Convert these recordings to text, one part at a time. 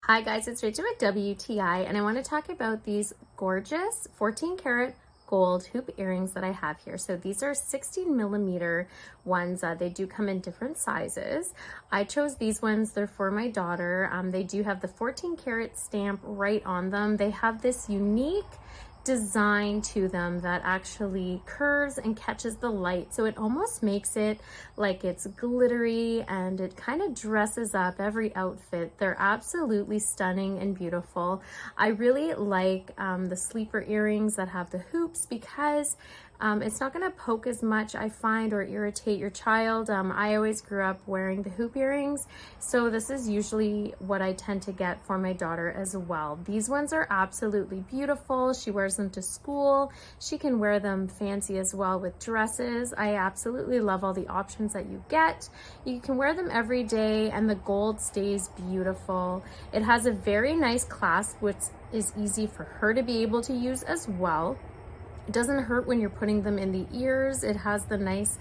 Hi guys, it's Rachel with WTI and I want to talk about these gorgeous 14 karat gold hoop earrings that I have here. So these are 16 millimeter ones. They do come in different sizes. I chose these ones. They're for my daughter. They do have the 14 karat stamp right on them. They have this unique design to them that actually curves and catches the light, so it almost makes it like it's glittery and it kind of dresses up every outfit. They're absolutely stunning and beautiful. I really like the sleeper earrings that have the hoops because it's not going to poke as much, I find, or irritate your child. I always grew up wearing the hoop earrings, so this is usually what I tend to get for my daughter as well. These ones are absolutely beautiful. She wears them to school. She can wear them fancy as well with dresses. I absolutely love all the options that you get. You can wear them every day and the gold stays beautiful. It has a very nice clasp, which is easy for her to be able to use as well. It doesn't hurt when you're putting them in the ears. It has the nice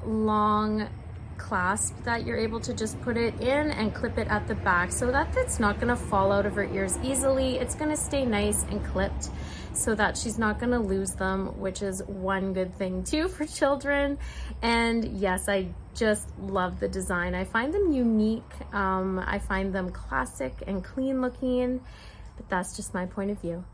long clasp that you're able to just put it in and clip it at the back so that it's not going to fall out of her ears easily. It's going to stay nice and clipped so that she's not going to lose them, which is one good thing too for children. And yes, I just love the design. I find them unique. I find them classic and clean looking, but that's just my point of view.